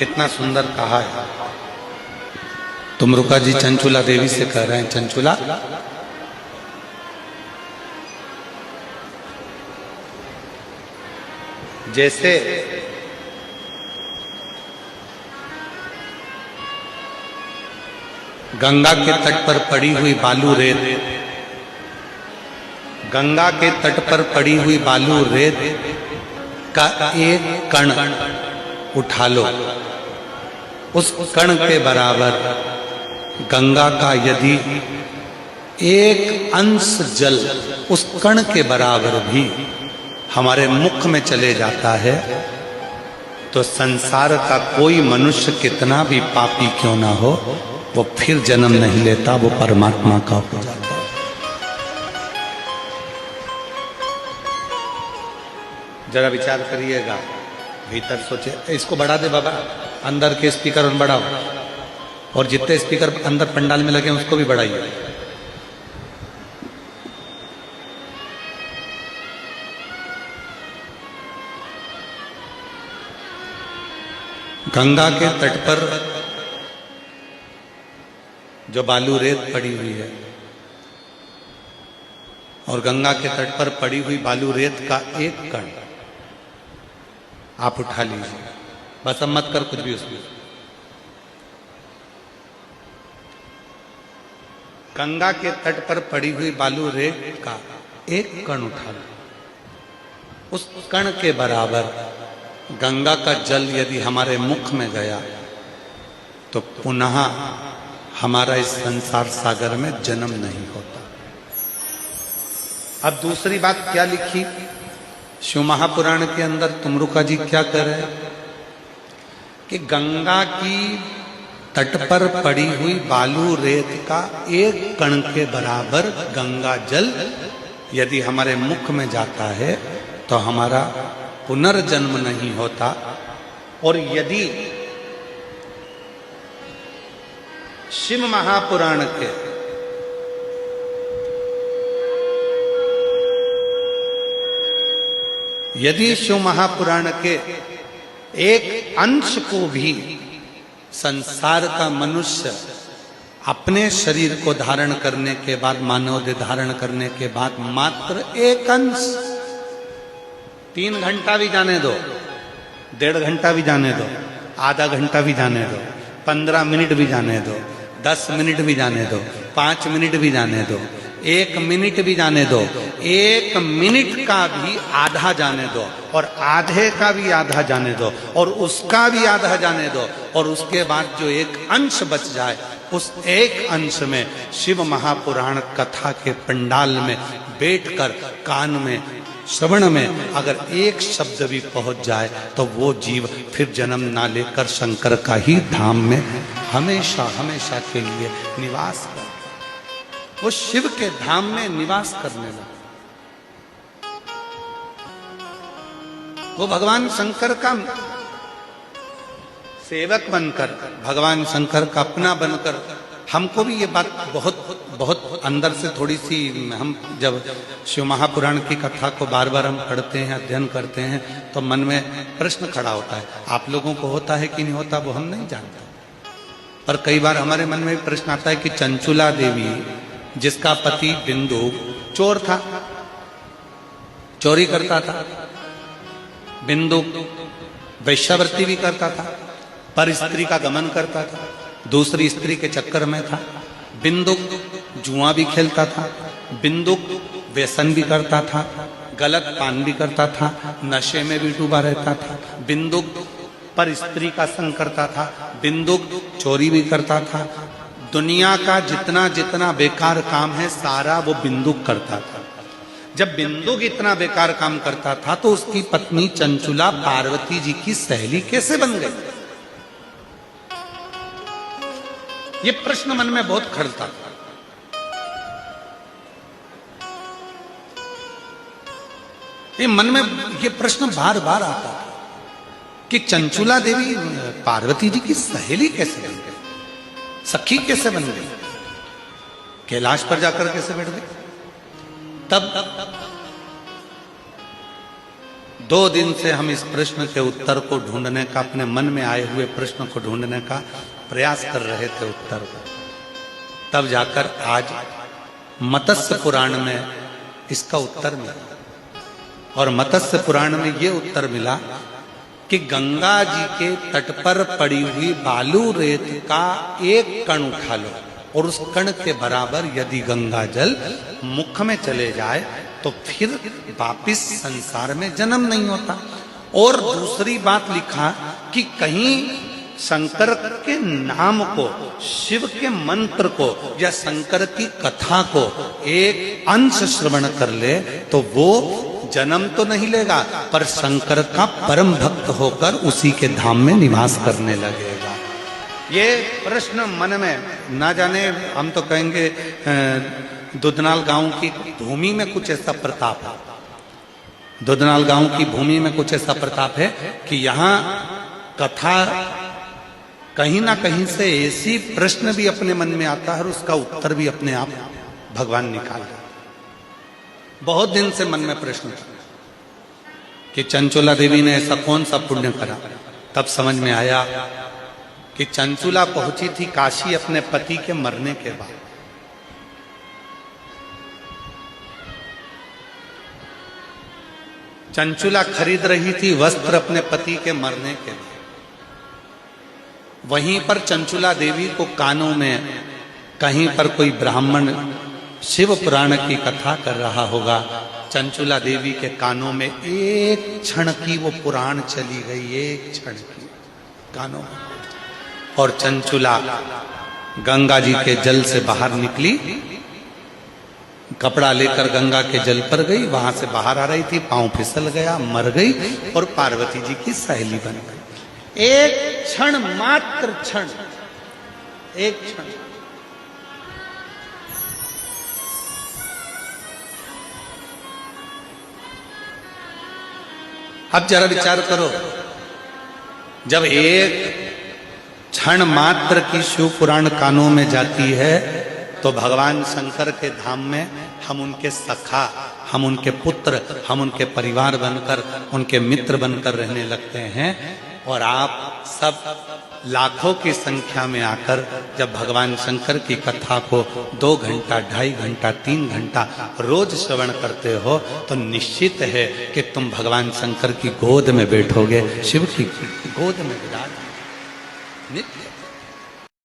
कितना सुंदर कहा है। तुमरुका जी चंचुला देवी से कह रहे हैं, चंचुला जैसे गंगा के तट पर पड़ी हुई बालू रेत, गंगा के तट पर पड़ी हुई बालू रेत का एक कण उठा लो, उस कण के बराबर गंगा का यदि एक अंश जल उस कण के बराबर भी हमारे मुख में चले जाता है तो संसार का कोई मनुष्य कितना भी पापी क्यों ना हो, वो फिर जन्म नहीं लेता, वो परमात्मा का हो जाता है। जरा विचार करिएगा, भीतर सोचे। इसको बढ़ा दे बाबा, अंदर के स्पीकर और बढ़ाओ, और जितने स्पीकर अंदर पंडाल में लगे उसको भी बढ़ाइए। गंगा के तट पर जो बालू रेत पड़ी हुई है और गंगा के तट पर पड़ी हुई बालू रेत का एक कण आप उठा लीजिए, बस अब मत कर कुछ भी उसमें। गंगा के तट पर पड़ी हुई बालू रेत का एक कण उठा लो, उस कण के बराबर गंगा का जल यदि हमारे मुख में गया तो पुनः हमारा इस संसार सागर में जन्म नहीं होता। अब दूसरी बात क्या लिखी शिव महापुराण के अंदर, तुमरुका जी क्या कर रहे हैं कि गंगा की तट पर पड़ी हुई बालू रेत का एक कण के बराबर गंगा जल यदि हमारे मुख में जाता है तो हमारा पुनर्जन्म नहीं होता। और यदि शिव महापुराण के शिव महापुराण के एक अंश को भी संसार का मनुष्य अपने शरीर को धारण करने के बाद, मानव देह धारण करने के बाद मात्र एक अंश, 3 घंटा भी जाने दो, 1.5 घंटा भी जाने दो, आधा घंटा भी जाने दो, 15 मिनट भी जाने दो, 10 मिनट भी जाने दो, 5 मिनट भी जाने दो, 1 मिनट भी जाने दो, 1 मिनट का भी आधा जाने दो, और आधे का भी आधा जाने दो, और उसका भी आधा जाने दो, और उसके बाद जो एक अंश बच जाए, उस एक अंश में शिव महापुराण कथा के पंडाल में बैठकर कान में श्रवण में अगर एक शब्द भी पहुंच जाए तो वो जीव फिर जन्म ना लेकर शंकर का ही धाम में हमेशा हमेशा के लिए निवास कर, वो शिव के धाम में निवास करने लगा। वो भगवान शंकर का सेवक बनकर, भगवान शंकर का अपना बनकर, हमको भी ये बात बहुत बहुत अंदर से थोड़ी सी, हम जब शिव महापुराण की कथा को बार बार हम पढ़ते हैं, अध्ययन करते हैं, तो मन में प्रश्न खड़ा होता है। आप लोगों को होता है कि नहीं होता वो हम नहीं जानते, पर कई बार हमारे मन में प्रश्न आता है कि चंचुला देवी जिसका पति बिंदु चोर था, चोरी करता था, बिंदु वैश्यावृत्ति भी करता था, पर स्त्री का गमन करता था, दूसरी स्त्री के चक्कर में था, बिंदु जुआ भी खेलता था, बिंदु व्यसन भी करता था, गलत पान भी करता था, नशे में भी डूबा रहता था, बिंदु पर स्त्री का संग करता था, बिंदु चोरी भी करता था, दुनिया का जितना जितना बेकार काम है सारा वो बिंदु करता था। जब बिंदु इतना बेकार काम करता था तो उसकी पत्नी चंचुला पार्वती जी की सहेली कैसे बन गई? ये प्रश्न मन में बहुत खड़ता था। ये मन में ये प्रश्न बार बार आता था कि चंचुला देवी पार्वती जी की सहेली कैसे बन गई, सखी कैसे बन गई, कैलाश पर जाकर कैसे बैठ गई? तब 2 दिन से हम इस प्रश्न के उत्तर को ढूंढने का, अपने मन में आए हुए प्रश्न को ढूंढने का प्रयास कर रहे थे उत्तर को। तब जाकर आज मत्स्य पुराण में इसका उत्तर मिला। और मत्स्य पुराण में ये उत्तर मिला कि गंगा जी के तट पर पड़ी हुई बालू रेत का एक कण उठा लो और उस कण के बराबर यदि गंगा जल मुख में चले जाए तो फिर वापिस संसार में जन्म नहीं होता। और दूसरी बात लिखा कि कहीं शंकर के नाम को, शिव के मंत्र को या शंकर की कथा को एक अंश श्रवण कर ले तो वो जन्म तो नहीं लेगा पर शंकर का परम भक्त होकर उसी के धाम में निवास करने लगेगा। ये प्रश्न मन में ना जाने, हम तो कहेंगे दुधनाल गांव की भूमि में कुछ ऐसा प्रताप है, दुधनाल गांव की भूमि में कुछ ऐसा प्रताप है कि यहाँ कथा कहीं ना कहीं से ऐसी प्रश्न भी अपने मन में आता है और उसका उत्तर भी अपने आप भगवान निकाल रहे। बहुत दिन से मन में प्रश्न था कि चंचुला देवी ने ऐसा कौन सा पुण्य करा। तब समझ में आया कि चंचुला पहुंची थी काशी अपने पति के मरने के बाद। चंचुला खरीद रही थी वस्त्र अपने पति के मरने के बाद। वहीं पर चंचुला देवी को कानों में कहीं पर कोई ब्राह्मण शिव पुराण की कथा कर रहा होगा। चंचुला देवी के कानों में एक क्षण की वो पुराण चली गई, एक क्षण की कानों में। और चंचुला गंगा जी के जल से बाहर निकली, कपड़ा लेकर गंगा के जल पर गई, वहां से बाहर आ रही थी, पांव फिसल गया, मर गई और पार्वती जी की सहेली बन गई। एक क्षण, मात्र क्षण, एक क्षण। अब जरा विचार करो, जब एक क्षण मात्र की शिव पुराण कानों में जाती है तो भगवान शंकर के धाम में हम उनके सखा, हम उनके पुत्र, हम उनके परिवार बनकर, उनके मित्र बनकर रहने लगते हैं। और आप सब लाखों की संख्या में आकर जब भगवान शंकर की कथा को 2 घंटा, 2.5 घंटा, 3 घंटा रोज श्रवण करते हो तो निश्चित है कि तुम भगवान शंकर की गोद में बैठोगे, शिव की गोद में विराज नित्य।